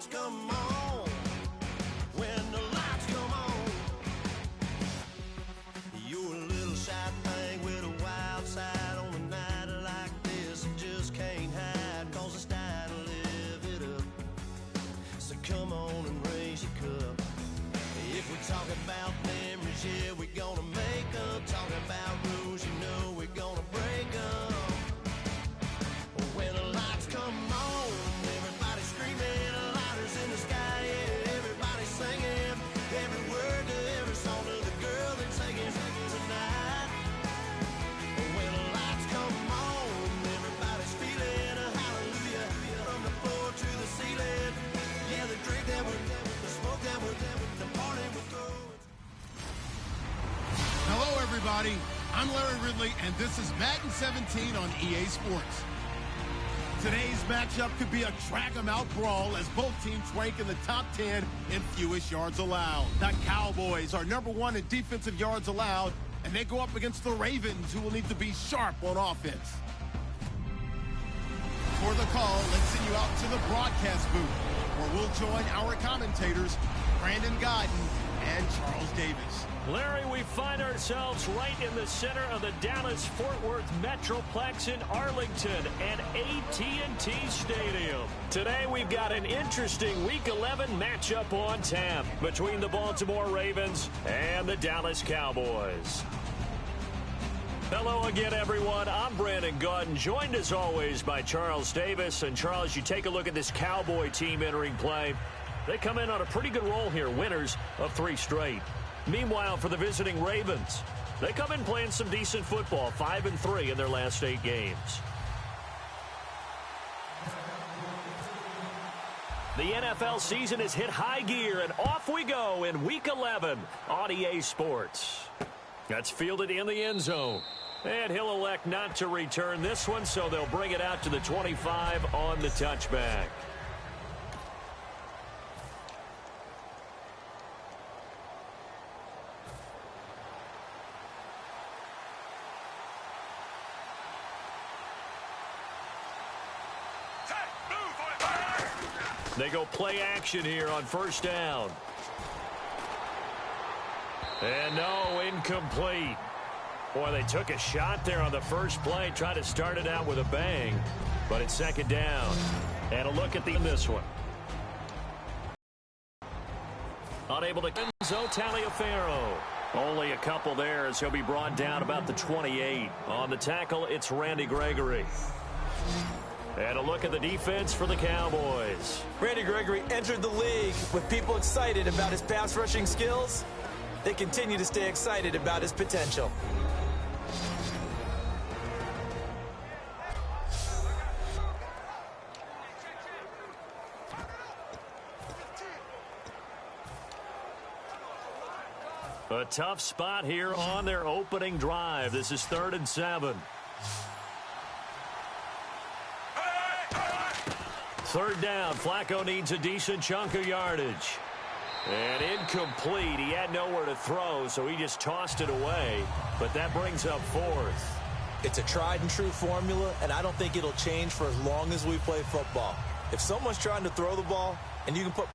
lights come on, when the lights come on, you're a little shy thing with a wild side on a night like this. You just can't hide, cause it's time to live it up. So come on and raise your cup. If we talk about memories, yeah, we're gonna make up. Talking about rules, you know we're gonna break up. When the lights come on, everybody's screaming, lighters in the sky, yeah, everybody's singing every word to every song to the girl that's singing tonight. When the lights come on, everybody's feeling a hallelujah from the floor to the ceiling. Yeah, the drink that we're, the smoke that we're, the party we're throwing. Hello, everybody. I'm Larry Ridley, and this is Madden 17 on EA Sports. Today's matchup could be a drag-em-out brawl as both teams rank in the top 10 in fewest yards allowed. The Cowboys are number 1 in defensive yards allowed, and they go up against the Ravens, who will need to be sharp on offense. For the call, let's send you out to the broadcast booth, where we'll join our commentators, Brandon Godden and Charles Davis. Larry, we find ourselves right in the center of the Dallas-Fort Worth Metroplex in Arlington and AT&T Stadium. Today, we've got an interesting Week 11 matchup on tap between the Baltimore Ravens and the Dallas Cowboys. Hello again, everyone. I'm Brandon Godden, joined as always by Charles Davis. And Charles, you take a look at this Cowboy team entering play. They come in on a pretty good roll here, winners of 3 straight. Meanwhile, for the visiting Ravens, they come in playing some decent football, 5-3 in their last 8 games. The NFL season has hit high gear, and off we go in Week 11 on EA Sports. That's fielded in the end zone. And he'll elect not to return this one, so they'll bring it out to the 25 on the touchback. They go play action here on first down. And no, incomplete. Boy, they took a shot there on the first play, tried to start it out with a bang, but it's second down. And a look at this one. Unable to Enzo Taliaferro. Only a couple there as he'll be brought down about the 28. On the tackle, it's Randy Gregory. And a look at the defense for the Cowboys. Randy Gregory entered the league with people excited about his pass rushing skills. They continue to stay excited about his potential. A tough spot here on their opening drive. This is 3rd and 7. 3rd down. Flacco needs a decent chunk of yardage. And incomplete. He had nowhere to throw, so he just tossed it away. But that brings up 4th. It's a tried-and-true formula, and I don't think it'll change for as long as we play football. If someone's trying to throw the ball, and you can put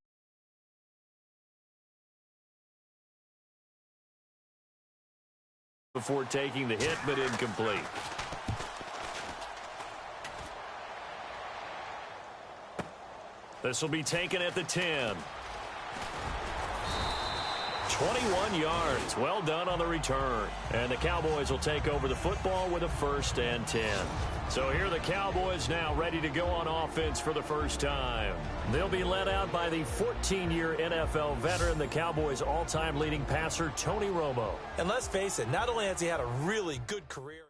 before taking the hit, but incomplete. This will be taken at the 10. 21 yards. Well done on the return. And the Cowboys will take over the football with a 1st and 10. So here are the Cowboys now ready to go on offense for the first time. They'll be led out by the 14-year NFL veteran, the Cowboys' all-time leading passer, Tony Romo. And let's face it, not only has he had a really good career.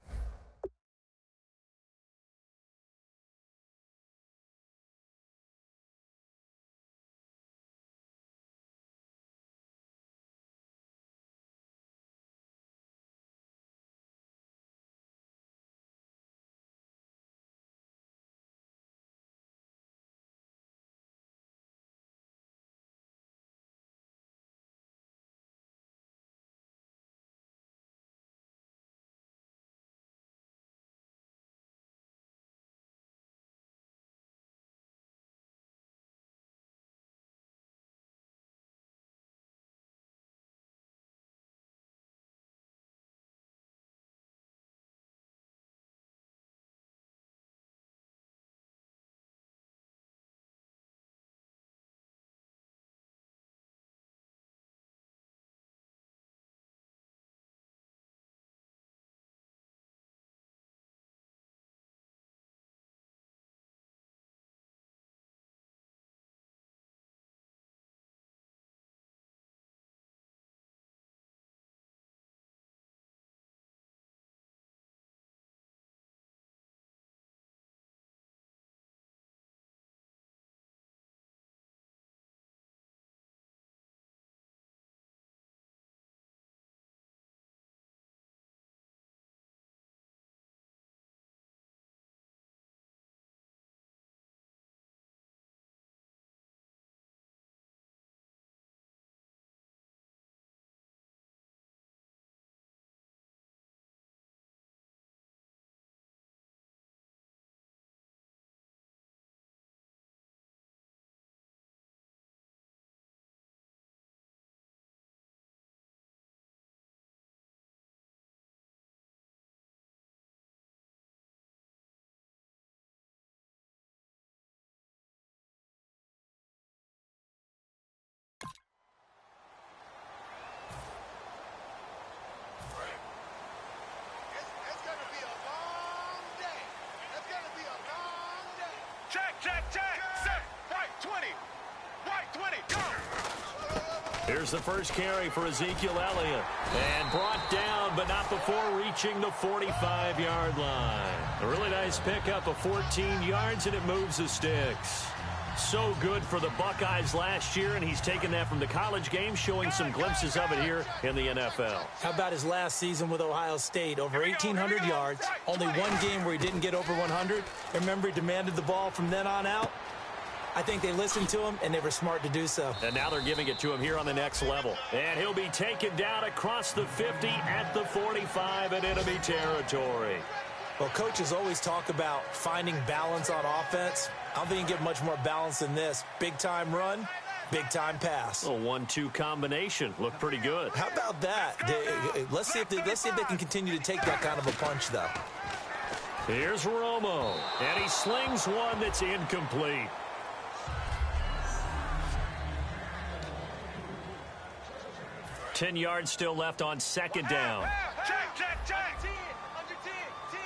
Here's the first carry for Ezekiel Elliott. And brought down, but not before reaching the 45-yard line. A really nice pickup of 14 yards, and it moves the sticks. So good for the Buckeyes last year, and he's taken that from the college game, showing some glimpses of it here in the NFL. How about his last season with Ohio State? Over 1,800 yards, only one game where he didn't get over 100. Remember, he demanded the ball from then on out. I think they listened to him, and they were smart to do so. And now they're giving it to him here on the next level. And he'll be taken down across the 50 at the 45 in enemy territory. Well, coaches always talk about finding balance on offense. I don't think you can get much more balance than this. Big-time run, big-time pass. A 1-2 combination. Looked pretty good. How about that? Let's see if they can continue to take that kind of a punch, though. Here's Romo, and he slings one that's incomplete. Ten yards still left on second down. Check. 10. Under 10. 10.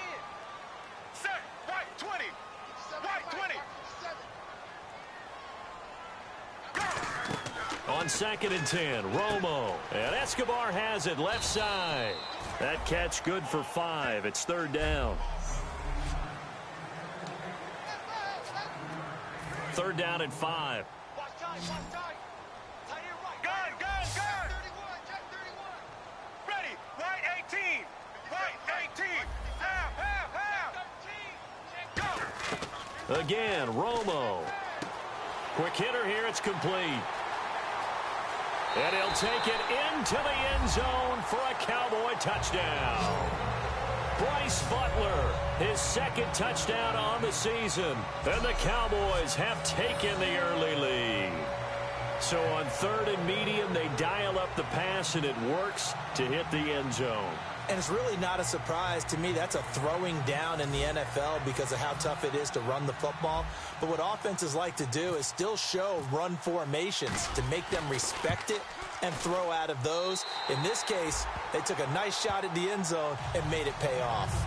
Set. White 20. White 20. Go. On second and 10, Romo. And Escobar has it left side. That catch good for 5. It's third down. Third down and 5. Watch time. Tight end right. Gun. 31. Check 31. Ready. White 18. White 18. Half. Go. Again, Romo. Quick hitter here. It's complete. And he'll take it into the end zone for a Cowboy touchdown. Bryce Butler, his second touchdown on the season. And the Cowboys have taken the early lead. So on third and medium, they dial up the pass, and it works to hit the end zone. And it's really not a surprise to me. That's a throwing down in the NFL because of how tough it is to run the football. But what offenses like to do is still show run formations to make them respect it and throw out of those. In this case, they took a nice shot at the end zone and made it pay off.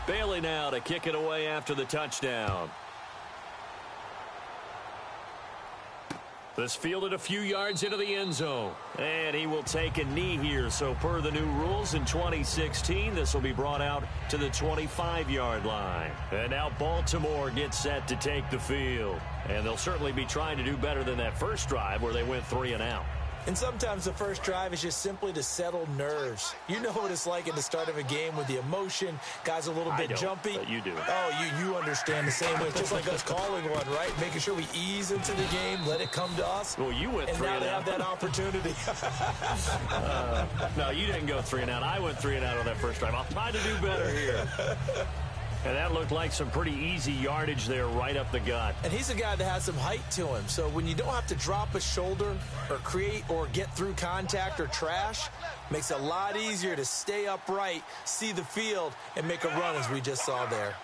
Bailey now to kick it away after the touchdown. This fielded a few yards into the end zone. And he will take a knee here. So per the new rules in 2016, this will be brought out to the 25-yard line. And now Baltimore gets set to take the field. And they'll certainly be trying to do better than that first drive where they went 3 and out. And sometimes the first drive is just simply to settle nerves. You know what it's like at the start of a game with the emotion. Guys a little bit jumpy. But you do. Oh, you understand the same way. It's just like us calling one, right? Making sure we ease into the game, let it come to us. Well, you went 3 and out. And now now they have that opportunity. No, you didn't go 3 and out. I went 3 and out on that first drive. I'll try to do better here. And that looked like some pretty easy yardage there right up the gut. And he's a guy that has some height to him. So when you don't have to drop a shoulder or create or get through contact or trash, makes it a lot easier to stay upright, see the field, and make a run as we just saw there.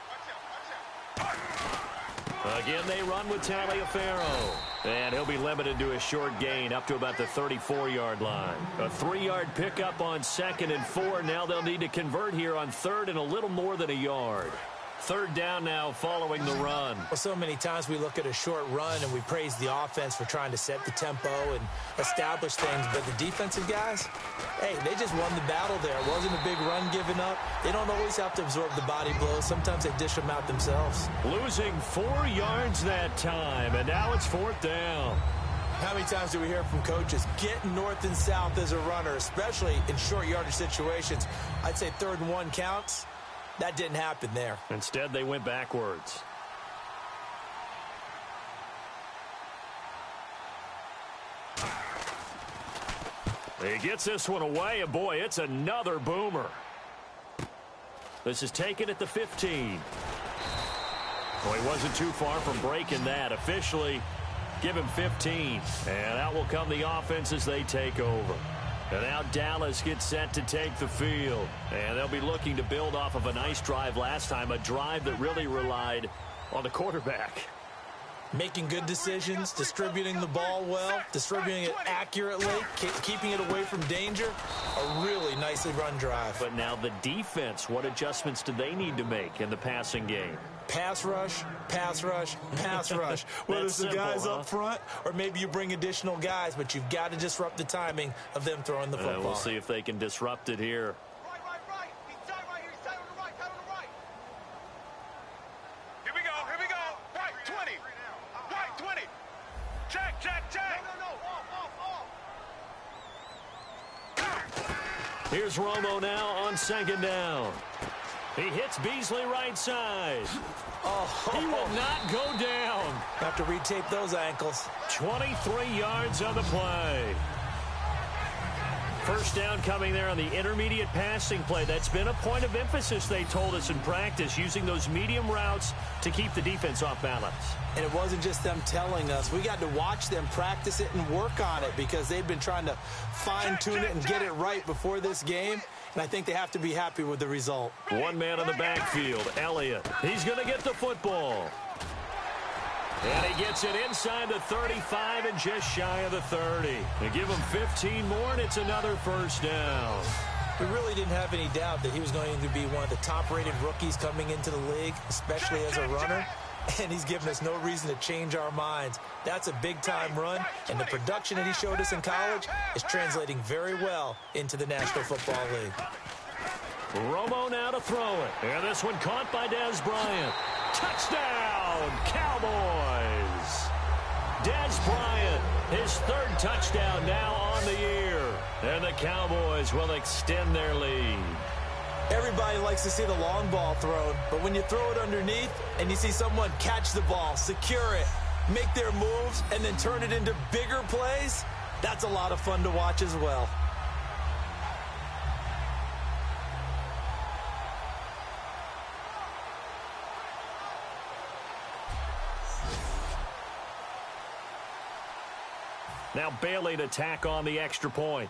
Again, they run with Taliaferro. And he'll be limited to a short gain up to about the 34-yard line. A 3-yard pickup on second and 4. Now they'll need to convert here on third and a little more than a yard. Third down now following the run. Well, so many times we look at a short run and we praise the offense for trying to set the tempo and establish things. But the defensive guys, hey, they just won the battle there. It wasn't a big run given up. They don't always have to absorb the body blows. Sometimes they dish them out themselves. Losing 4 yards that time, and now it's fourth down. How many times do we hear from coaches getting north and south as a runner, especially in short yardage situations? I'd say 3rd and 1 counts. That didn't happen there. Instead, they went backwards. He gets this one away, and boy, it's another boomer. This is taken at the 15. Well, he wasn't too far from breaking that. Officially, give him 15. And out will come the offense as they take over. And now Dallas gets set to take the field. And they'll be looking to build off of a nice drive last time, a drive that really relied on the quarterback. Making good decisions, distributing the ball well, distributing it accurately, keeping it away from danger. A really nicely run drive. But now the defense, what adjustments do they need to make in the passing game? Pass rush, pass rush, pass rush. Whether it's the guys up front or maybe you bring additional guys, but you've got to disrupt the timing of them throwing the football. We'll see if they can disrupt it here. Right. He's tight right here. He's tight on the right. Tight on the right. Here we go. Right, 20. Right, 20. Check. No. Off. Here's Romo now on second down. He hits Beasley right side. He will not go down. Have to retape those ankles. 23 yards on the play. First down coming there on the intermediate passing play. That's been a point of emphasis, they told us in practice, using those medium routes to keep the defense off balance. And it wasn't just them telling us. We got to watch them practice it and work on it because they've been trying to fine-tune it and get it right before this game. And I think they have to be happy with the result. One man in the backfield, Elliott. He's going to get the football. And he gets it inside the 35 and just shy of the 30. They give him 15 more, and it's another first down. We really didn't have any doubt that he was going to be one of the top-rated rookies coming into the league, especially as a runner. And he's given us no reason to change our minds. That's a big-time run, and the production that he showed us in college is translating very well into the National Football League. Romo now to throw it. And this one caught by Dez Bryant. Touchdown, Cowboys! Dez Bryant, his third touchdown now on the year. And the Cowboys will extend their lead. Everybody likes to see the long ball thrown, but when you throw it underneath and you see someone catch the ball, secure it, make their moves, and then turn it into bigger plays, that's a lot of fun to watch as well. Now Bailey to tack on the extra point.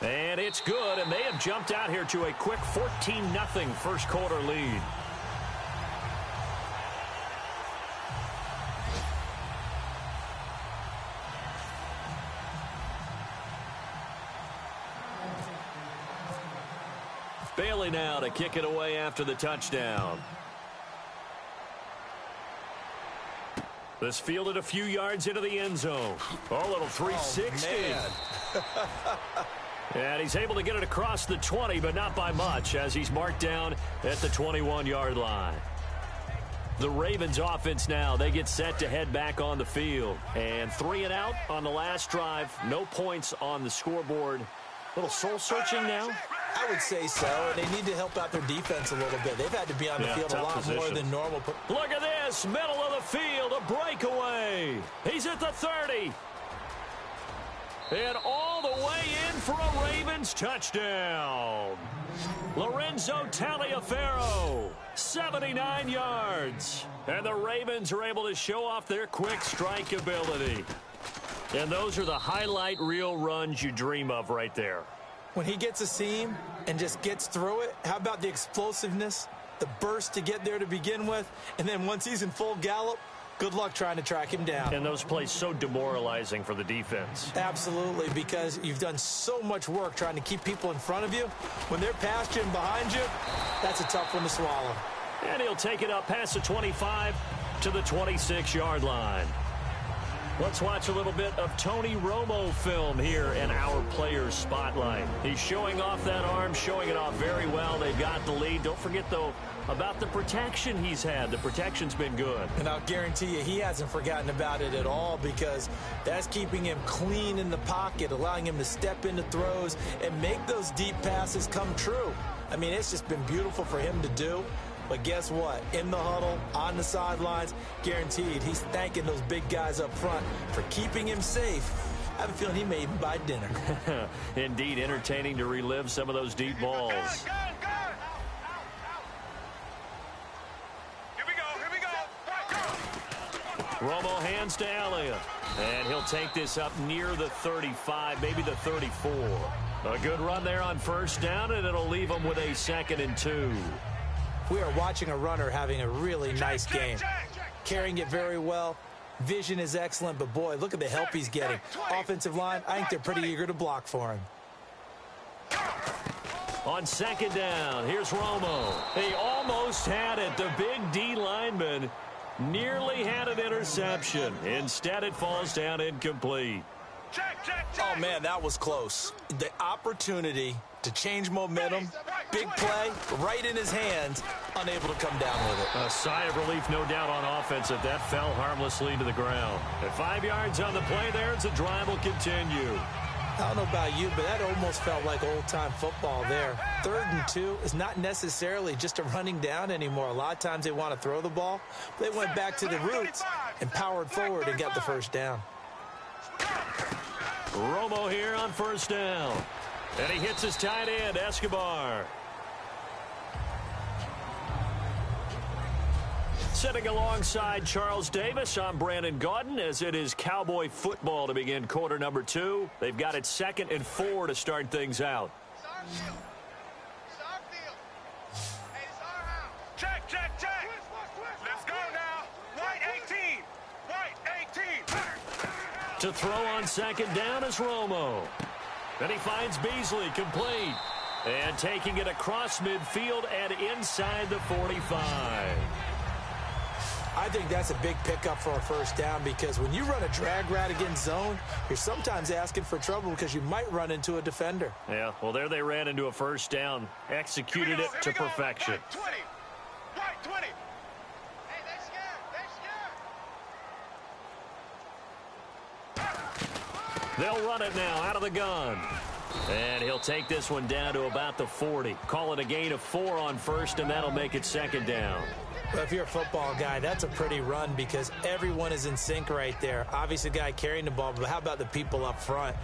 And it's good, and they have jumped out here to a quick 14-0 first quarter lead. Bailey now to kick it away after the touchdown. This fielded a few yards into the end zone. Oh, a little 360. And he's able to get it across the 20, but not by much, as he's marked down at the 21-yard line. The Ravens offense now, they get set to head back on the field. And 3 and out on the last drive. No points on the scoreboard. A little soul-searching now. I would say so, and they need to help out their defense a little bit. They've had to be on the field a lot more than normal. Look at this, middle of the field, a breakaway. He's at the 30. And all the way in for a Ravens touchdown. Lorenzo Taliaferro, 79 yards. And the Ravens are able to show off their quick strike ability. And those are the highlight reel runs you dream of right there. When he gets a seam and just gets through it, how about the explosiveness, the burst to get there to begin with, and then once he's in full gallop, good luck trying to track him down. And those plays so demoralizing for the defense. Absolutely, because you've done so much work trying to keep people in front of you. When they're past you and behind you, that's a tough one to swallow. And he'll take it up past the 25 to the 26-yard line. Let's watch a little bit of Tony Romo film here in our players spotlight. He's showing off that arm, showing it off very well. They've got the lead. Don't forget, though, about the protection he's had. The protection's been good. And I'll guarantee you he hasn't forgotten about it at all, because that's keeping him clean in the pocket, allowing him to step into throws and make those deep passes come true. I mean, it's just been beautiful for him to do. But guess what? In the huddle, on the sidelines, guaranteed he's thanking those big guys up front for keeping him safe. I have a feeling he may even buy dinner. Indeed, entertaining to relive some of those deep balls. Good. Here we go. Romo hands to Elliott. And he'll take this up near the 35, maybe the 34. A good run there on first down, and it'll leave them with a 2nd and 2. We are watching a runner having a really nice game. Carrying it very well. Vision is excellent, but boy, look at the help he's getting. Offensive line, I think they're pretty eager to block for him. On 2nd down, here's Romo. He almost had it. The big D lineman nearly had an interception. Instead, it falls down incomplete. Oh, man, that was close. The opportunity to change momentum, big play, right in his hands, unable to come down with it. A sigh of relief, no doubt, on offense if that fell harmlessly to the ground. At 5 yards on the play there, as the drive will continue. I don't know about you, but that almost felt like old-time football there. 3rd and 2 is not necessarily just a running down anymore. A lot of times they want to throw the ball. They went back to the roots and powered forward and got the first down. Romo here on first down. And he hits his tight end, Escobar. Sitting alongside Charles Davis, I'm Brandon Gaudin, as it is Cowboy football to begin quarter number 2. They've got it 2nd and 4 to start things out. It's our field. It's our field. Hey, it's our house. Check, check, check. Let's go now. White 18. White 18. To throw on 2nd down is Romo. Then he finds Beasley, complete. And taking it across midfield and inside the 45. I think that's a big pickup for a first down, because when you run a drag route against zone, you're sometimes asking for trouble because you might run into a defender. Yeah, well, there they ran into a first down. Executed it to perfection. White 20. White 20. Hey, they're scared. They're scared. They'll run it now out of the gun. And he'll take this one down to about the 40. Call it a gain of 4 on first, and that'll make it 2nd down. Well, if you're a football guy, that's a pretty run because everyone is in sync right there. Obviously, the guy carrying the ball, but how about the people up front?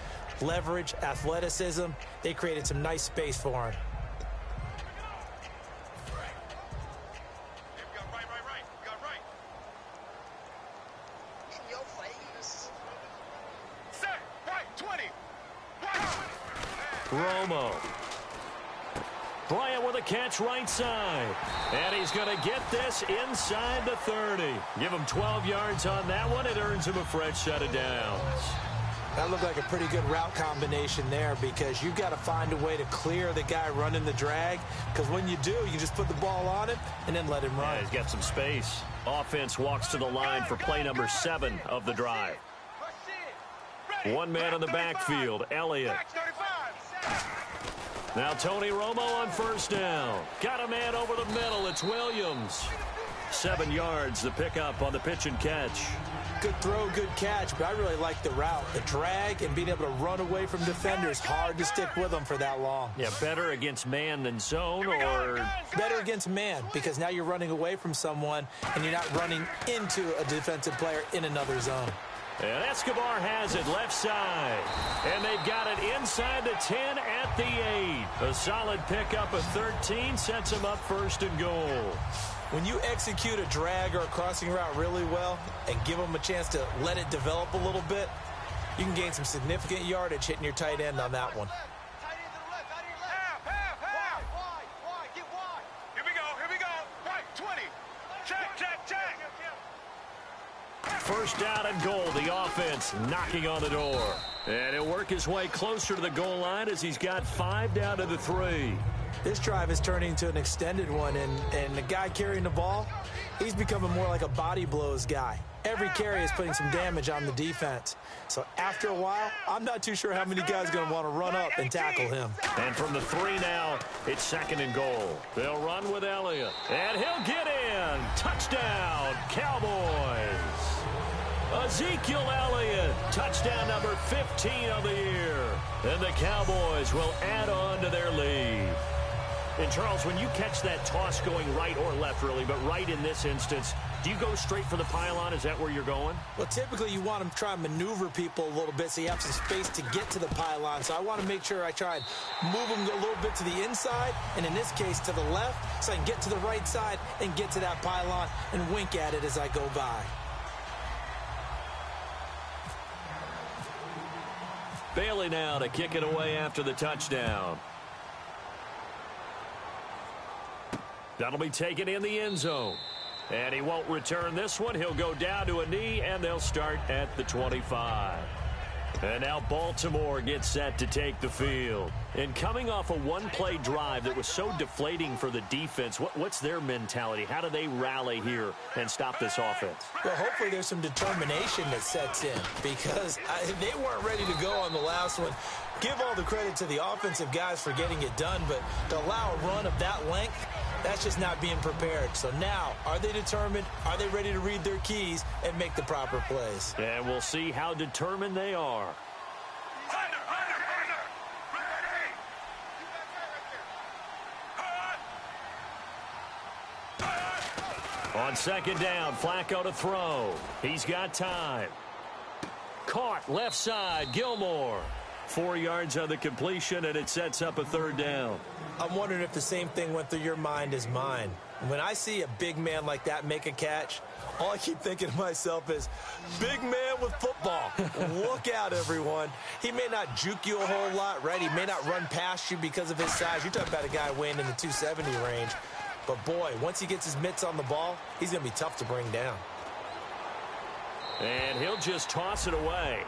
Leverage, athleticism, they created some nice space for him. You got right. You got right. In your face. Set. White 20. White 20. Romo. Bryant with a catch right side. And he's going to get this inside the 30. Give him 12 yards on that one. It earns him a fresh set of downs. That looked like a pretty good route combination there, because you've got to find a way to clear the guy running the drag, because when you do, you just put the ball on him and then let him run. Yeah, he's got some space. Offense walks to the line for play number 7 of the drive. One man in the backfield, Elliott. Now Tony Romo on first down. Got a man over the middle. It's Williams. 7 yards, the pickup on the pitch and catch. Good throw, good catch, but I really like the route. The drag and being able to run away from defenders, hard to stick with them for that long. Yeah, better against man than zone, or better against man, because now you're running away from someone and you're not running into a defensive player in another zone. And Escobar has it left side. And they've got it inside the 10 at the 8. A solid pickup of 13 sets them up first and goal. When you execute a drag or a crossing route really well and give them a chance to let it develop a little bit, you can gain some significant yardage hitting your tight end on that one. Here we go. White 20. Check. First down and goal. The offense knocking on the door. And he'll work his way closer to the goal line as he's got 5 down to the 3. This drive is turning into an extended one, and the guy carrying the ball, he's becoming more like a body blows guy. Every carry is putting some damage on the defense. So after a while, I'm not too sure how many guys are going to want to run up and tackle him. And from the 3 now, it's 2nd and goal. They'll run with Elliott. And he'll get in. Touchdown, Cowboys. Ezekiel Elliott, touchdown number 15 of the year. And the Cowboys will add on to their lead. And, Charles, when you catch that toss going right or left, really, but right in this instance, do you go straight for the pylon? Is that where you're going? Well, typically you want to try and maneuver people a little bit so you have some space to get to the pylon. So I want to make sure I try and move them a little bit to the inside, and in this case to the left, so I can get to the right side and get to that pylon and wink at it as I go by. Bailey now to kick it away after the touchdown. That'll be taken in the end zone. And he won't return this one. He'll go down to a knee, and they'll start at the 25. And now Baltimore gets set to take the field. And coming off a one-play drive that was so deflating for the defense, what's their mentality? How do they rally here and stop this offense? Well, hopefully there's some determination that sets in because they weren't ready to go on the last one. Give all the credit to the offensive guys for getting it done, but to allow a run of that length, that's just not being prepared. So now, are they determined? Are they ready to read their keys and make the proper plays? And we'll see how determined they are. On second down, Flacco to throw. He's got time. Caught left side, Gilmore. 4 yards on the completion, and it sets up a third down. I'm wondering if the same thing went through your mind as mine. When I see a big man like that make a catch, all I keep thinking to myself is, big man with football. Look out, everyone. He may not juke you a whole lot, right? He may not run past you because of his size. You're talking about a guy weighing in the 270 range. But, boy, once he gets his mitts on the ball, he's going to be tough to bring down. And he'll just toss it away.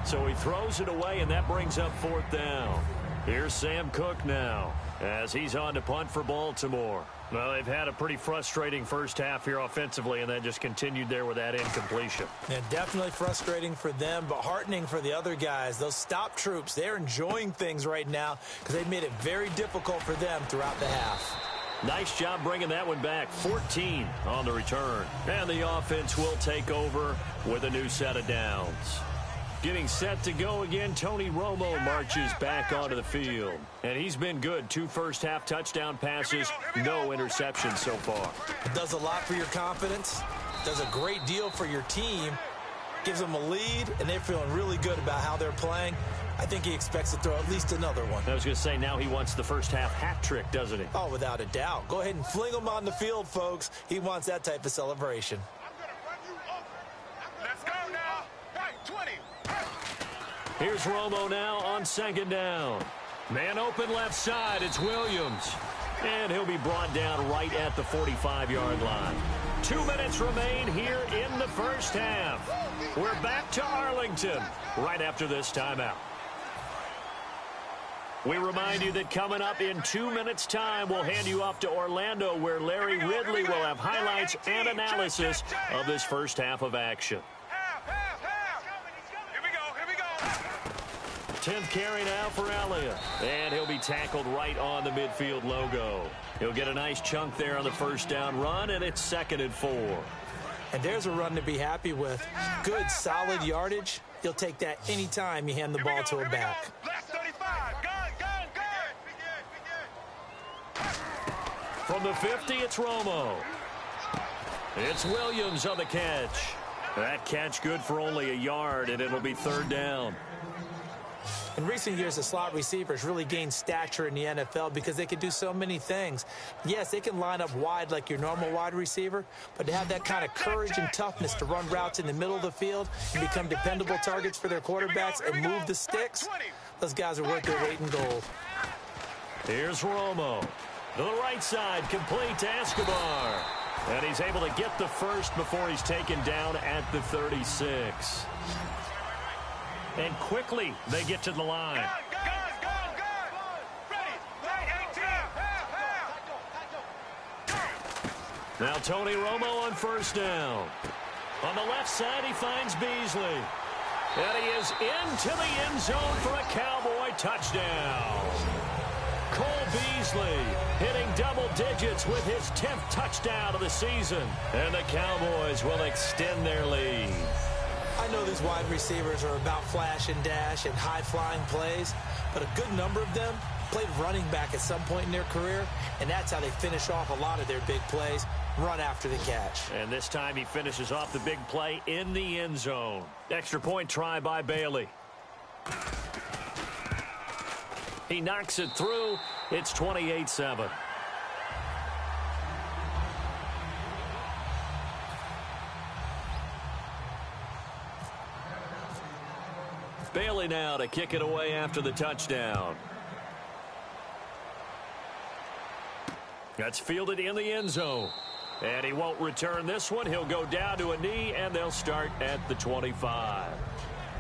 So he throws it away, and that brings up fourth down. Here's Sam Cook now as he's on to punt for Baltimore. Well, they've had a pretty frustrating first half here offensively, and then just continued there with that incompletion. And definitely frustrating for them, but heartening for the other guys. Those stop troops, they're enjoying things right now because they made it very difficult for them throughout the half. Nice job bringing that one back. 14 on the return. And the offense will take over with a new set of downs. Getting set to go again, Tony Romo marches back onto the field. And he's been good. 2 first-half touchdown passes, no interceptions so far. Does a lot for your confidence, does a great deal for your team, gives them a lead, and they're feeling really good about how they're playing. I think he expects to throw at least another one. I was going to say, now he wants the first-half hat trick, doesn't he? Oh, without a doubt. Go ahead and fling him on the field, folks. He wants that type of celebration. Let's go now. Right, 20. Here's Romo now on second down. Man open left side. It's Williams. And he'll be brought down right at the 45-yard line. 2 minutes remain here in the first half. We're back to Arlington right after this timeout. We remind you that coming up in 2 minutes' time, we'll hand you off to Orlando, where Larry Ridley will have highlights and analysis of this first half of action. Here we go. 10th carry now for Elliott. And he'll be tackled right on the midfield logo. He'll get a nice chunk there on the first down run, and it's 2nd and 4. And there's a run to be happy with. Good, solid yardage. You'll take that anytime you hand the ball to a back. Last 35. Gun. From the 50, it's Romo. It's Williams on the catch. That catch good for only a yard, and it'll be 3rd down. In recent years, the slot receivers really gained stature in the NFL because they can do so many things. Yes, they can line up wide like your normal wide receiver, but to have that kind of courage and toughness to run routes in the middle of the field and become dependable targets for their quarterbacks and move the sticks, those guys are worth their weight in gold. Here's Romo. To the right side, complete to Escobar. And he's able to get the first before he's taken down at the 36. And quickly, they get to the line. Ready. Right, 18. Now Tony Romo on first down. On the left side, he finds Beasley. And he is into the end zone for a Cowboy touchdown. Cole Beasley hitting double digits with his 10th touchdown of the season. And the Cowboys will extend their lead. I know these wide receivers are about flash and dash and high-flying plays, but a good number of them played running back at some point in their career, and that's how they finish off a lot of their big plays, run after the catch. And this time he finishes off the big play in the end zone. Extra point try by Bailey. He knocks it through. It's 28-7. Bailey now to kick it away after the touchdown. That's fielded in the end zone. And he won't return this one. He'll go down to a knee, and they'll start at the 25.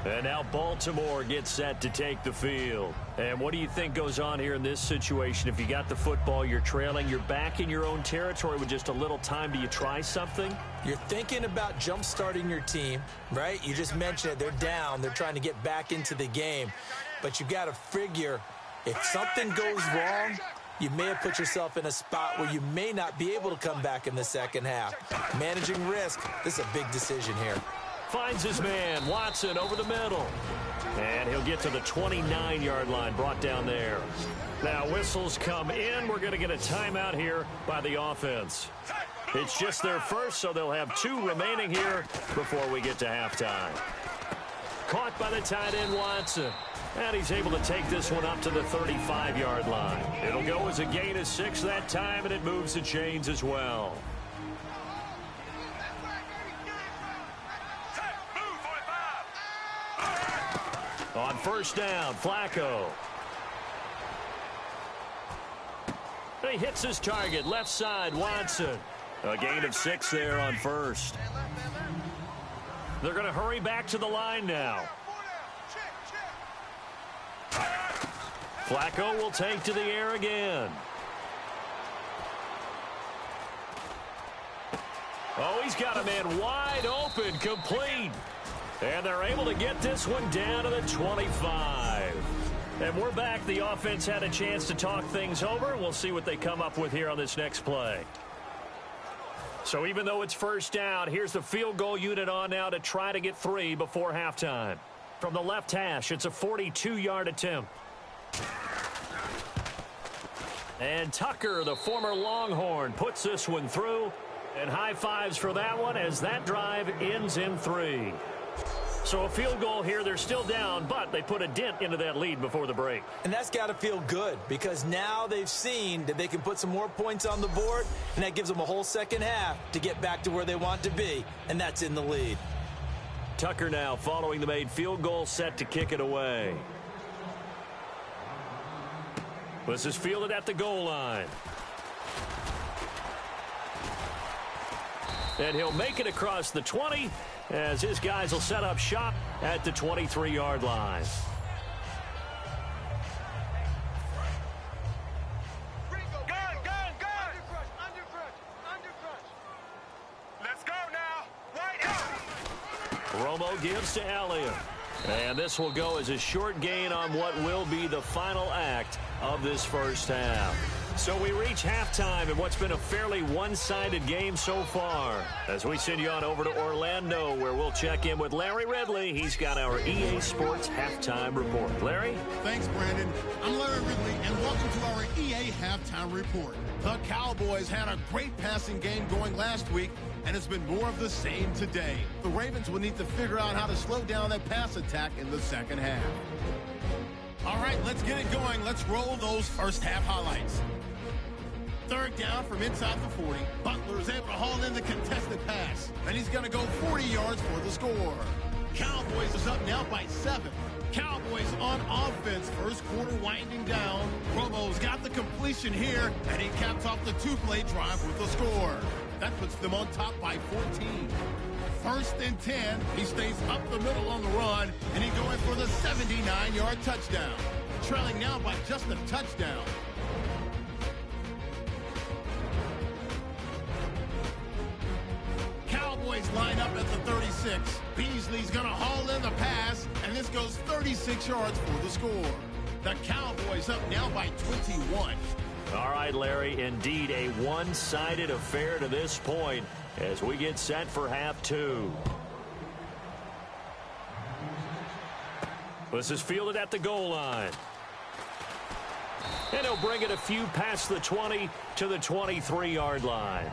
And now Baltimore gets set to take the field. And what do you think goes on here in this situation? If you got the football, you're trailing, you're back in your own territory with just a little time. Do you try something? You're thinking about jump-starting your team, right? You just mentioned it. They're down. They're trying to get back into the game. But you got to figure if something goes wrong, you may have put yourself in a spot where you may not be able to come back in the second half. Managing risk, this is a big decision here. Finds his man, Watson, over the middle. And he'll get to the 29-yard line, brought down there. Now whistles come in. We're going to get a timeout here by the offense. It's just their first, so they'll have 2 remaining here before we get to halftime. Caught by the tight end, Watson. And he's able to take this one up to the 35-yard line. It'll go as a gain of 6 that time, and it moves the chains as well. On first down, Flacco. He hits his target, left side, Watson. A gain of 6 there on first. They're going to hurry back to the line now. Flacco will take to the air again. Oh, he's got a man wide open, complete. And they're able to get this one down to the 25. And we're back. The offense had a chance to talk things over. We'll see what they come up with here on this next play. So even though it's first down, here's the field goal unit on now to try to get 3 before halftime. From the left hash, it's a 42-yard attempt. And Tucker, the former Longhorn, puts this one through. And high fives for that one as that drive ends in 3. So a field goal here. They're still down, but they put a dent into that lead before the break. And that's got to feel good because now they've seen that they can put some more points on the board, and that gives them a whole second half to get back to where they want to be, and that's in the lead. Tucker now following the made field goal, set to kick it away. This is fielded at the goal line. And he'll make it across the 20 as his guys will set up shop at the 23-yard line. Let's go now. Right out. Romo gives to Elliott. And this will go as a short gain on what will be the final act of this first half. So we reach halftime in what's been a fairly one-sided game so far. As we send you on over to Orlando, where we'll check in with Larry Ridley. He's got our EA Sports Halftime Report. Larry? Thanks, Brandon. I'm Larry Ridley, and welcome to our EA Halftime Report. The Cowboys had a great passing game going last week, and it's been more of the same today. The Ravens will need to figure out how to slow down that pass attack in the second half. All right, let's get it going. Let's roll those first half highlights. Third down from inside the 40. Butler is able to haul in the contested pass, and he's going to go 40 yards for the score. Cowboys is up now by 7. Cowboys on offense. First quarter winding down. Romo's got the completion here, and he caps off the 2-play drive with the score. That puts them on top by 14. First and 10. He stays up the middle on the run, and he going for the 79-yard touchdown. Trailing now by just a touchdown. Cowboys line up at the 36. Beasley's going to haul in the pass, and this goes 36 yards for the score. The Cowboys up now by 21. All right, Larry, indeed a one-sided affair to this point as we get set for half 2. This is fielded at the goal line. And he'll bring it a few past the 20 to the 23-yard line.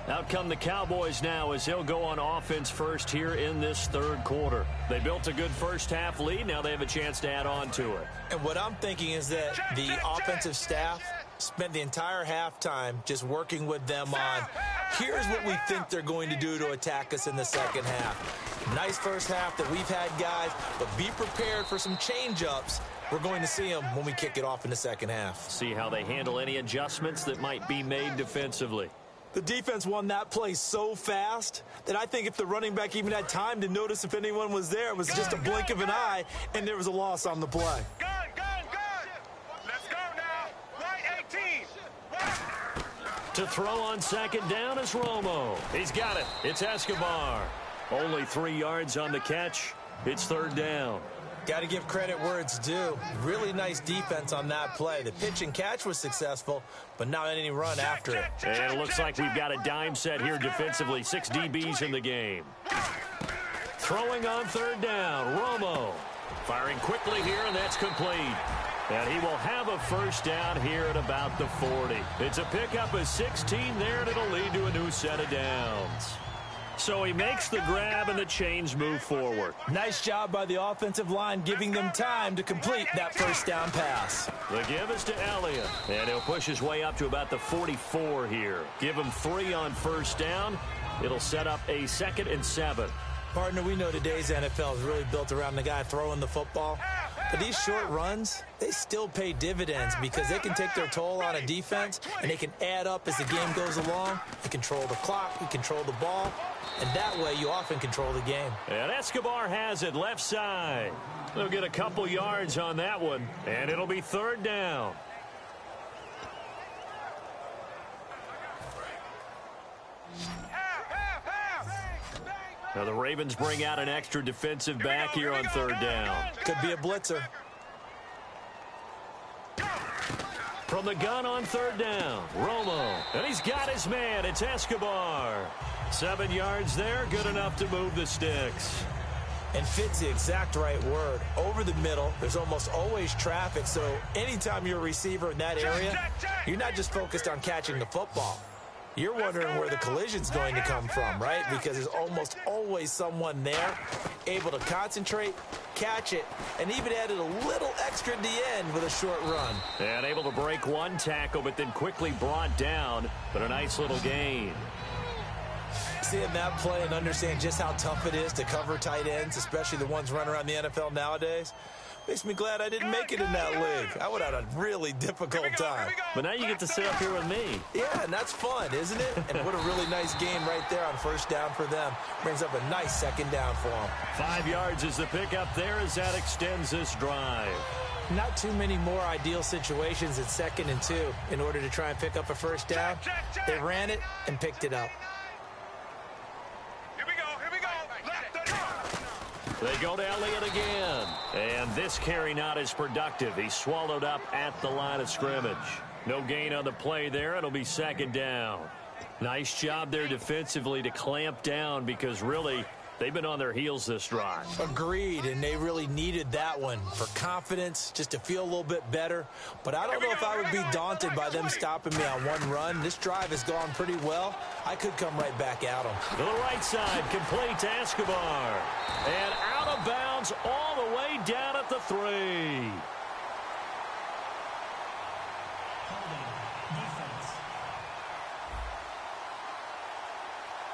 Out come the Cowboys now as they'll go on offense first here in this third quarter. They built a good first half lead. Now they have a chance to add on to it. And what I'm thinking is that the offensive staff spent the entire halftime just working with them on, here's what we think they're going to do to attack us in the second half. Nice first half that we've had, guys, but be prepared for some change-ups. We're going to see them when we kick it off in the second half. See how they handle any adjustments that might be made defensively. The defense won that play so fast that I think if the running back even had time to notice if anyone was there, it was just a blink of an eye, and there was a loss on the play. Gun! Let's go now. White 18. To throw on second down is Romo. He's got it. It's Escobar. Only 3 yards on the catch. It's third down. Got to give credit where it's due. Really nice defense on that play. The pitch and catch was successful, but not any run after it. And it looks like we've got a dime set here defensively. 6 DBs in the game. Throwing on third down, Romo. Firing quickly here, and that's complete. And he will have a first down here at about the 40. It's a pickup of 16 there, and it'll lead to a new set of downs. So he makes the grab and the chains move forward. Nice job by the offensive line giving them time to complete that first down pass. The give is to Elliott, and he'll push his way up to about the 44 here. Give him 3 on first down. It'll set up a 2nd and 7. Partner, we know today's NFL is really built around the guy throwing the football. But these short runs, they still pay dividends because they can take their toll on a defense, and they can add up as the game goes along. You control the clock, you control the ball, and that way you often control the game. And Escobar has it left side. They'll get a couple yards on that one, and it'll be third down. Now the Ravens bring out an extra defensive back here on third down. Could be a blitzer. From the gun on third down, Romo. And he's got his man. It's Escobar. 7 yards there, good enough to move the sticks. And fit's the exact right word. Over the middle, there's almost always traffic, so anytime you're a receiver in that area, you're not just focused on catching the football. You're wondering where the collision's going to come from, right? Because there's almost always someone there able to concentrate, catch it, and even added a little extra at the end with a short run. And able to break one tackle, but then quickly brought down, but a nice little gain. Seeing that play and understand just how tough it is to cover tight ends, especially the ones running around the NFL nowadays, makes me glad I didn't make it in that league. I would have had a really difficult time. But now you get to sit up here with me. Yeah, and that's fun, isn't it? And what a really nice game right there on first down for them. Brings up a nice second down for them. 5 yards is the pickup there as that extends this drive. Not too many more ideal situations at 2nd and 2 in order to try and pick up a first down. They ran it and picked it up. They go to Elliott again. And this carry not as productive. He's swallowed up at the line of scrimmage. No gain on the play there. It'll be second down. Nice job there defensively to clamp down because really they've been on their heels this drive. Agreed, and they really needed that one for confidence, just to feel a little bit better. But I don't know if I would be daunted by them stopping me on one run. This drive has gone pretty well. I could come right back at them. To the right side, complete to Escobar. And out of bounds all the way down at the 3.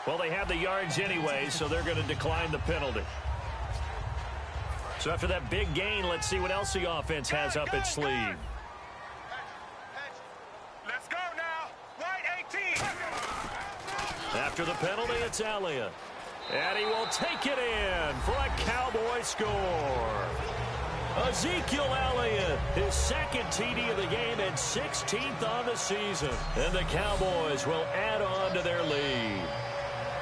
Well, they have the yards anyway, so they're going to decline the penalty. So after that big gain, let's see what else the offense has up its sleeve. Let's go now. White 18. After the penalty, it's Elliott. And he will take it in for a Cowboy score. Ezekiel Elliott, his 2nd TD of the game and 16th on the season. And the Cowboys will add on to their lead.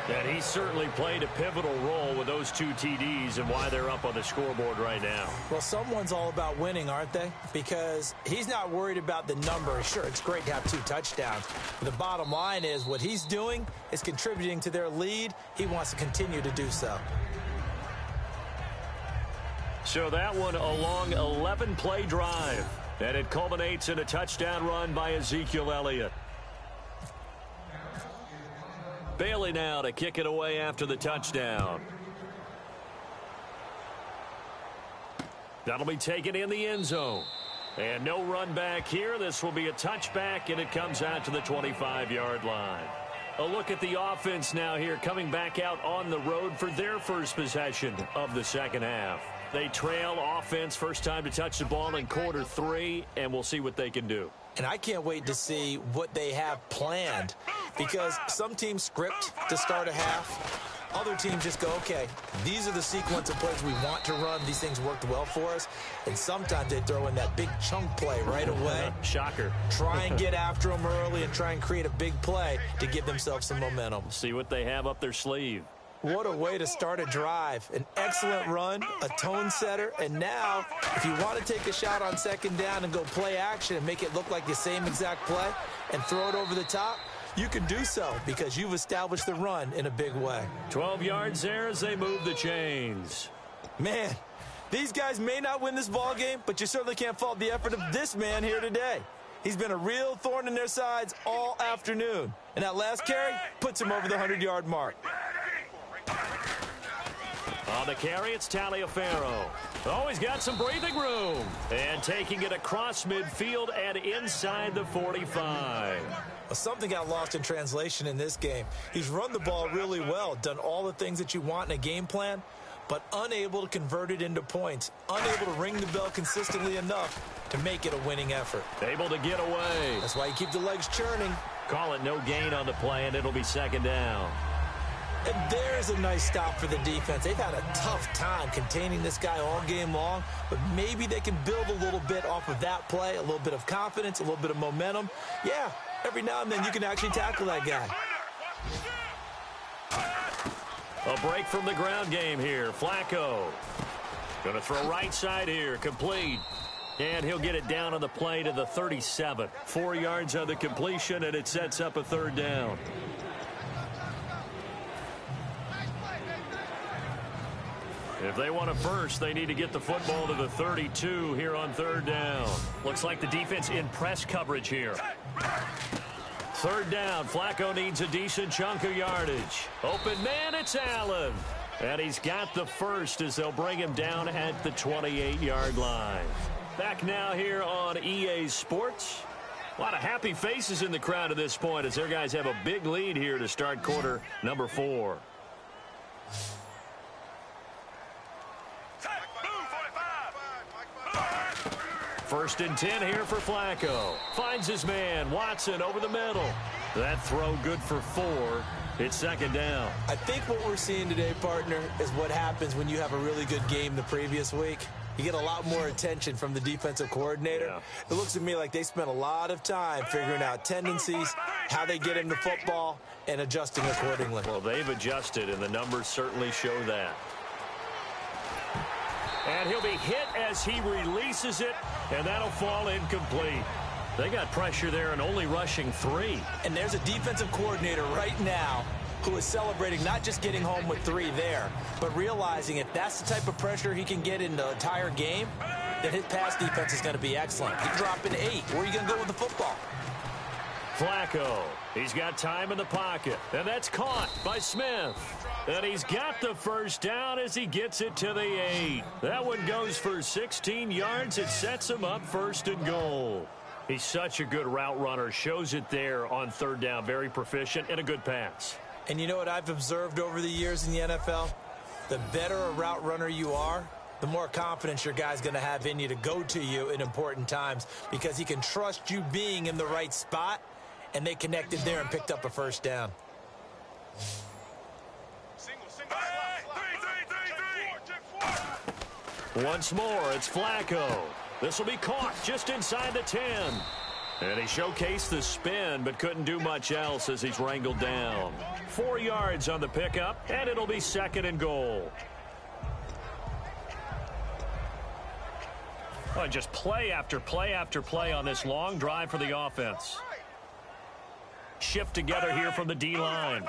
And he certainly played a pivotal role with those 2 TDs and why they're up on the scoreboard right now. Well, someone's all about winning, aren't they? Because he's not worried about the number. Sure, it's great to have 2 touchdowns. But the bottom line is what he's doing is contributing to their lead. He wants to continue to do so. So that one a long 11-play drive. And it culminates in a touchdown run by Ezekiel Elliott. Bailey now to kick it away after the touchdown. That'll be taken in the end zone. And no run back here. This will be a touchback, and it comes out to the 25-yard line. A look at the offense now here, coming back out on the road for their first possession of the second half. They trail offense, first time to touch the ball in quarter 3, and we'll see what they can do. And I can't wait to see what they have planned, because some teams script to start a half. Other teams just go, okay, these are the sequence of plays we want to run. These things worked well for us. And sometimes they throw in that big chunk play right away. Shocker. Try and get after them early and try and create a big play to give themselves some momentum. See what they have up their sleeve. What a way to start a drive. An excellent run, a tone setter, and now if you want to take a shot on second down and go play action and make it look like the same exact play and throw it over the top, you can do so because you've established the run in a big way. 12 yards there as they move the chains. Man, these guys may not win this ball game, but you certainly can't fault the effort of this man here today. He's been a real thorn in their sides all afternoon, and that last carry puts him over the 100-yard mark. On the carry, it's Taliaferro. Oh, he's got some breathing room. And taking it across midfield and inside the 45. Well, something got lost in translation in this game. He's run the ball really well, done all the things that you want in a game plan, but unable to convert it into points, unable to ring the bell consistently enough to make it a winning effort. Able to get away. That's why you keep the legs churning. Call it no gain on the play, and it'll be second down. And there's a nice stop for the defense. They've had a tough time containing this guy all game long, but maybe they can build a little bit off of that play, a little bit of confidence, a little bit of momentum. Yeah, every now and then you can actually tackle that guy. A break from the ground game here. Flacco going to throw right side here, complete. And he'll get it down on the play to the 37. 4 yards on the completion, and it sets up a third down. If they want a first, they need to get the football to the 32 here on third down. Looks like the defense in press coverage here. Third down, Flacco needs a decent chunk of yardage. Open man, it's Allen. And he's got the first as they'll bring him down at the 28-yard line. Back now here on EA Sports. A lot of happy faces in the crowd at this point as their guys have a big lead here to start quarter number 4. First and 10 here for Flacco. Finds his man, Watson, over the middle. That throw good for 4. It's second down. I think what we're seeing today, partner, is what happens when you have a really good game the previous week. You get a lot more attention from the defensive coordinator. Yeah. It looks to me like they spent a lot of time figuring out tendencies, how they get him the football, and adjusting accordingly. Well, they've adjusted, and the numbers certainly show that. And he'll be hit as he releases it, and that'll fall incomplete. They got pressure there and only rushing 3. And there's a defensive coordinator right now who is celebrating not just getting home with 3 there, but realizing if that's the type of pressure he can get in the entire game, then his pass defense is going to be excellent. He's dropping 8. Where are you going to go with the football? Flacco, he's got time in the pocket, and that's caught by Smith. And he's got the first down as he gets it to the 8. That one goes for 16 yards. It sets him up first and goal. He's such a good route runner. Shows it there on third down. Very proficient and a good pass. And you know what I've observed over the years in the NFL? The better a route runner you are, the more confidence your guy's going to have in you to go to you in important times because he can trust you being in the right spot, and they connected there and picked up a first down. Once more, it's Flacco. This will be caught just inside the 10. And he showcased the spin, but couldn't do much else as he's wrangled down. 4 yards on the pickup, and it'll be second and goal. Oh, just play after play after play on this long drive for the offense. Shift together here from the D-line.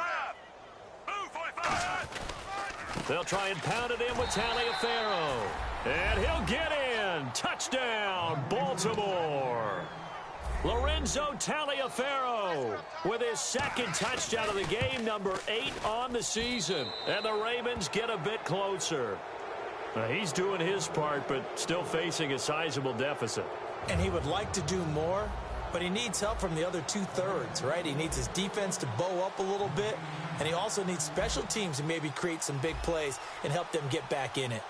They'll try and pound it in with Taliaferro. And he'll get in. Touchdown, Baltimore. Lorenzo Taliaferro with his second touchdown of the game, number 8 on the season. And the Ravens get a bit closer. He's doing his part, but still facing a sizable deficit. And he would like to do more, but he needs help from the other two-thirds, right? He needs his defense to bow up a little bit, and he also needs special teams to maybe create some big plays and help them get back in it.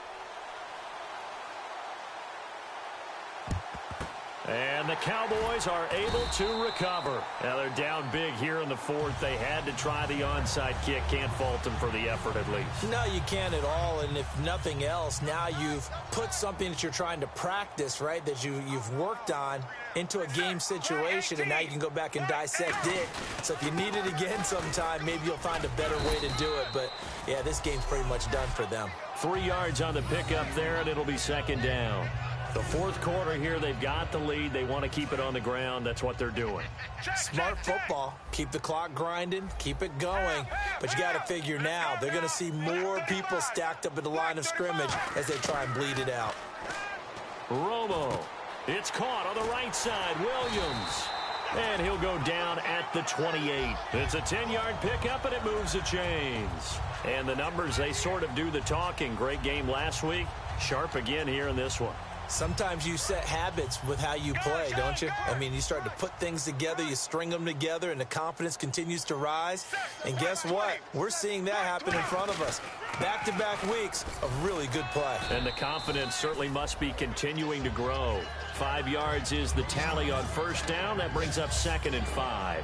And the Cowboys are able to recover. Now they're down big here in the fourth. They had to try the onside kick. Can't fault them for the effort at least. No, you can't at all. And if nothing else, now you've put something that you're trying to practice, right, that you've worked on into a game situation, and now you can go back and dissect it. So if you need it again sometime, maybe you'll find a better way to do it. But, yeah, this game's pretty much done for them. 3 yards on the pickup there, and it'll be second down. The fourth quarter here, they've got the lead. They want to keep it on the ground. That's what they're doing. Smart football. Keep the clock grinding. Keep it going. But you got to figure now, they're going to see more people stacked up at the line of scrimmage as they try and bleed it out. Romo. It's caught on the right side. Williams. And he'll go down at the 28. It's a 10-yard pickup, and it moves the chains. And the numbers, they sort of do the talking. Great game last week. Sharp again here in this one. Sometimes you set habits with how you play, don't you? I mean, you start to put things together, you string them together, and the confidence continues to rise. And guess what? We're seeing that happen in front of us. Back-to-back weeks of really good play. And the confidence certainly must be continuing to grow. 5 yards is the tally on first down. That brings up 2nd and 5.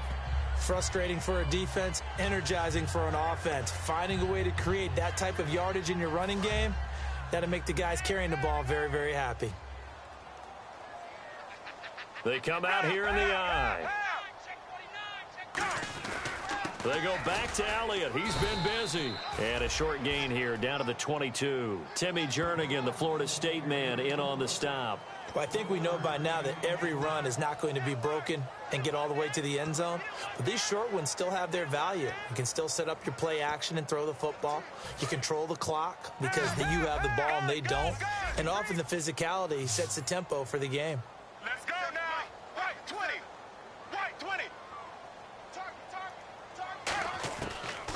Frustrating for a defense, energizing for an offense. Finding a way to create that type of yardage in your running game, that'll make the guys carrying the ball very, very happy. They come out here in the eye. They go back to Elliott. He's been busy. And a short gain here down to the 22. Timmy Jernigan, the Florida State man, in on the stop. Well, I think we know by now that every run is not going to be broken and get all the way to the end zone. But these short ones still have their value. You can still set up your play action and throw the football. You control the clock because you have the ball and they don't. And often the physicality sets the tempo for the game. Let's go now. Right 20. Right 20.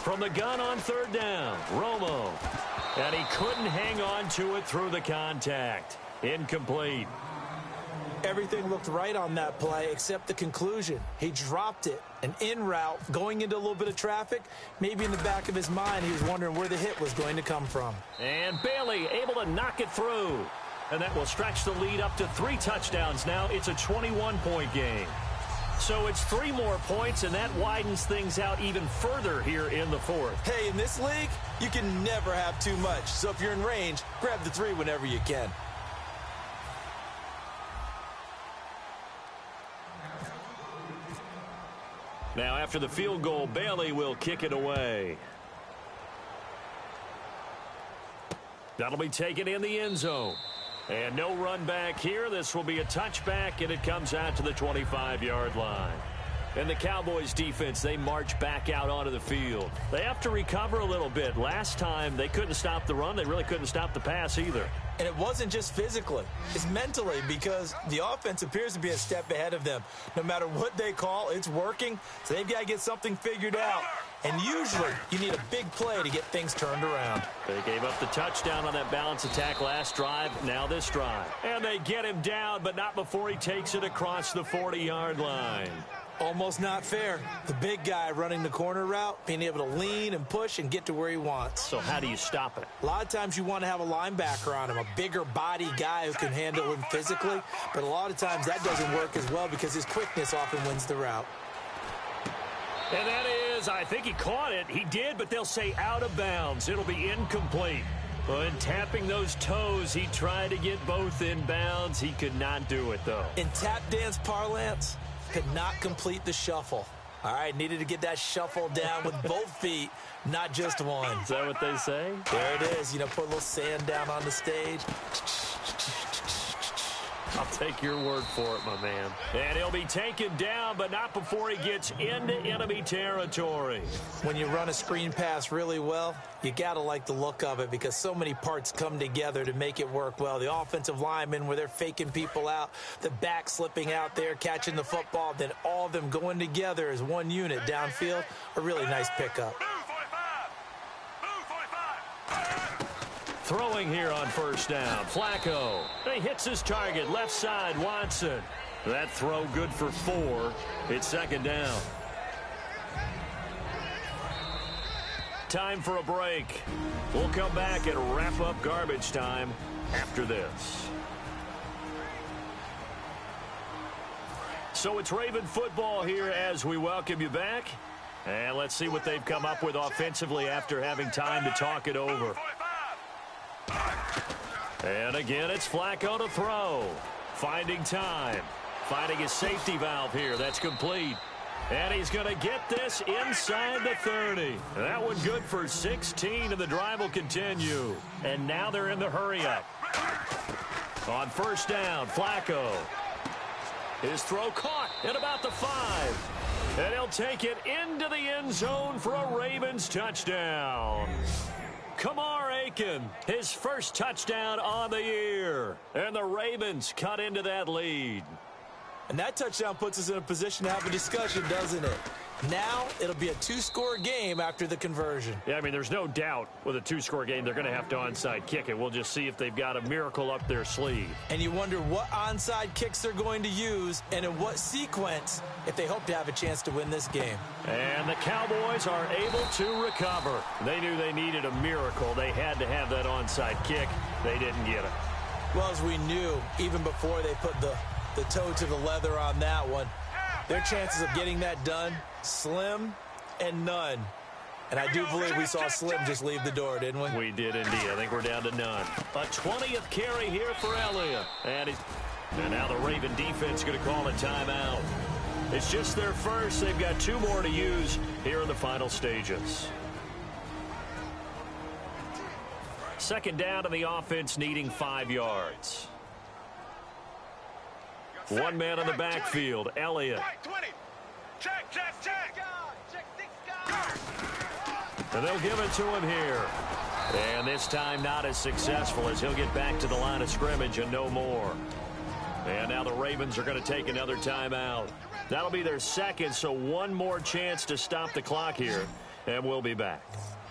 From the gun on third down, Romo. And he couldn't hang on to it through the contact. Incomplete. Everything looked right on that play except the conclusion. He dropped it. An in route going into a little bit of traffic. Maybe in the back of his mind he was wondering where the hit was going to come from. And Bailey able to knock it through. And that will stretch the lead up to 3 touchdowns now. It's a 21-point game. So it's 3 more points, and that widens things out even further here in the fourth. Hey, in this league, you can never have too much. So if you're in range, grab the 3 whenever you can. Now, after the field goal, Bailey will kick it away. That'll be taken in the end zone. And no run back here. This will be a touchback, and it comes out to the 25-yard line. And the Cowboys defense, they march back out onto the field. They have to recover a little bit. Last time, they couldn't stop the run. They really couldn't stop the pass either. And it wasn't just physically. It's mentally because the offense appears to be a step ahead of them. No matter what they call, it's working. So they've got to get something figured out. And usually, you need a big play to get things turned around. They gave up the touchdown on that balance attack last drive. Now this drive. And they get him down, but not before he takes it across the 40-yard line. Almost not fair. The big guy running the corner route, being able to lean and push and get to where he wants. So how do you stop it? A lot of times you want to have a linebacker on him, a bigger body guy who can handle him physically. But a lot of times that doesn't work as well because his quickness often wins the route. And that is, I think he caught it. He did, but they'll say out of bounds. It'll be incomplete. When tapping those toes, he tried to get both in bounds. He could not do it, though. In tap dance parlance, could not complete the shuffle. All right, needed to get that shuffle down with both feet, not just one. Is that what they say? There it is. You know, put a little sand down on the stage. I'll take your word for it, my man. And he'll be taken down, but not before he gets into enemy territory. When you run a screen pass really well, you got to like the look of it because so many parts come together to make it work well. The offensive linemen, where they're faking people out, the back slipping out there, catching the football, then all of them going together as one unit downfield. A really nice pickup. Throwing here on first down. Flacco. He hits his target. Left side, Watson. That throw good for 4. It's second down. Time for a break. We'll come back and wrap up garbage time after this. So it's Raven football here as we welcome you back. And let's see what they've come up with offensively after having time to talk it over. And again, it's Flacco to throw. Finding time. Finding his safety valve here. That's complete. And he's going to get this inside the 30. That one good for 16, and the drive will continue. And now they're in the hurry-up. On first down, Flacco. His throw caught at about the 5. And he'll take it into the end zone for a Ravens touchdown. Kamar Aiken, his first touchdown on the year. And the Ravens cut into that lead. And that touchdown puts us in a position to have a discussion, doesn't it? Now it'll be a 2-score game after the conversion. Yeah, I mean, there's no doubt with a 2-score game they're going to have to onside kick it. We'll just see if they've got a miracle up their sleeve. And you wonder what onside kicks they're going to use and in what sequence if they hope to have a chance to win this game. And the Cowboys are able to recover. They knew they needed a miracle. They had to have that onside kick. They didn't get it. Well, as we knew, even before they put the toe to the leather on that one, their chances of getting that done, slim and none. And I do believe we saw Slim just leave the door, didn't we? We did indeed. I think we're down to none. A 20th carry here for Elliott. And now the Raven defense going to call a timeout. It's just their first. They've got 2 more to use here in the final stages. Second down, and the offense needing 5 yards. 1 man in the backfield, Elliott. And they'll give it to him here. And this time not as successful as he'll get back to the line of scrimmage and no more. And now the Ravens are going to take another timeout. That'll be their second, so 1 more chance to stop the clock here. And we'll be back.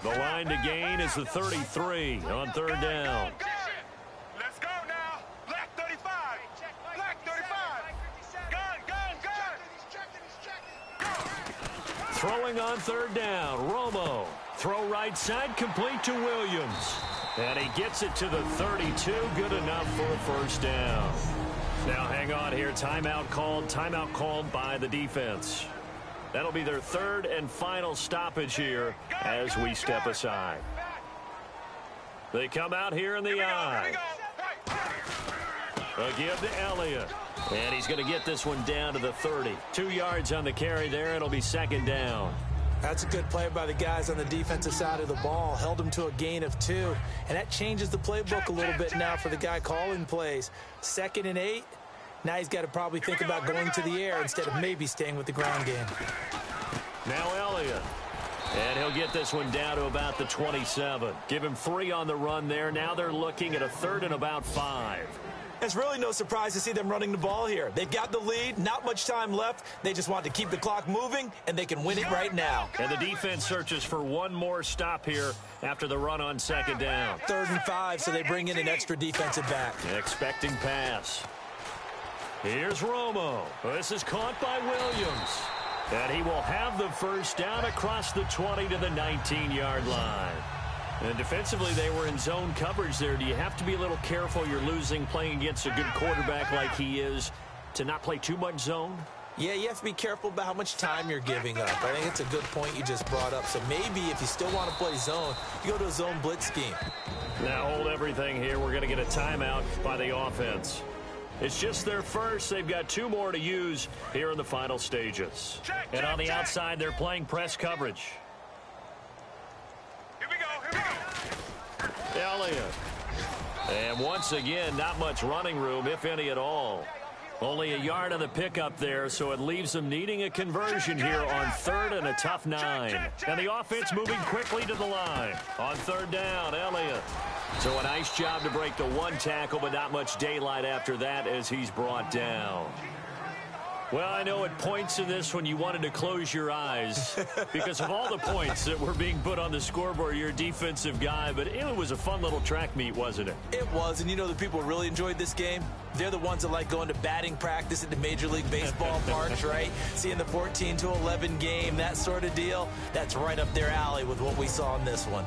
The line to gain is the 33 on third down. Let's go now. Black 35. Black 35. Gun. Throwing on third down, Romo. Throw right side, complete to Williams. And he gets it to the 32, good enough for a first down. Now hang on here, timeout called by the defense. That'll be their 3rd and final stoppage here as we step aside. They come out here in the eye. A give to Elliott. And he's going to get this one down to the 30. 2 yards on the carry there. It'll be second down. That's a good play by the guys on the defensive side of the ball. Held them to a gain of 2. And that changes the playbook a little bit now for the guy calling plays. 2nd and 8. Now he's got to probably think about going to the air instead of maybe staying with the ground game. Now Elliott. And he'll get this one down to about the 27. Give him 3 on the run there. Now they're looking at a 3rd and about 5. It's really no surprise to see them running the ball here. They've got the lead, not much time left. They just want to keep the clock moving, and they can win it right now. And the defense searches for 1 more stop here after the run on second down. 3rd and 5, so they bring in an extra defensive back. Expecting pass. Here's Romo. This is caught by Williams. And he will have the first down across the 20 to the 19-yard line. And defensively, they were in zone coverage there. Do you have to be a little careful? You're losing playing against a good quarterback like he is to not play too much zone? Yeah, you have to be careful about how much time you're giving up. I think it's a good point you just brought up. So maybe if you still want to play zone, you go to a zone blitz scheme. Now hold everything here. We're going to get a timeout by the offense. It's just their first. They've got 2 more to use here in the final stages. And on the outside, they're playing press coverage. Here we go. Elliott. And once again, not much running room, if any at all. Only a yard on the pickup there, so it leaves them needing a conversion here on 3rd and a tough 9. And the offense moving quickly to the line. On 3rd down, Elliott. So a nice job to break the 1 tackle, but not much daylight after that as he's brought down. Well, I know at points in this one you wanted to close your eyes because of all the points that were being put on the scoreboard. You're a defensive guy, but it was a fun little track meet, wasn't it? It was, and you know the people who really enjoyed this game? They're the ones that like going to batting practice at the Major League Baseball parks, right? Seeing the 14-11 game, that sort of deal. That's right up their alley with what we saw in this one.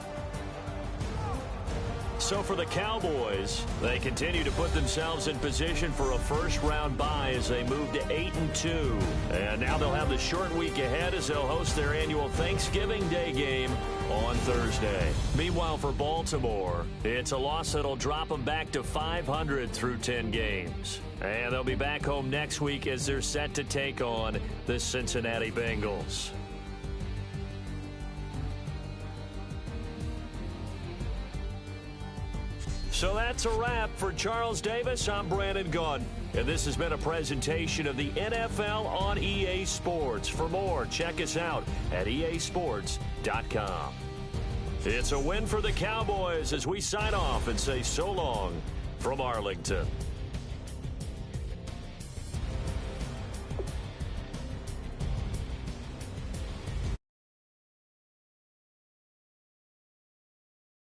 So for the Cowboys, they continue to put themselves in position for a first-round bye as they move to 8-2. And now they'll have the short week ahead as they'll host their annual Thanksgiving Day game on Thursday. Meanwhile, for Baltimore, it's a loss that'll drop them back to 500 through 10 games. And they'll be back home next week as they're set to take on the Cincinnati Bengals. So that's a wrap. For Charles Davis, I'm Brandon Gunn. And this has been a presentation of the NFL on EA Sports. For more, check us out at easports.com. It's a win for the Cowboys as we sign off and say so long from Arlington.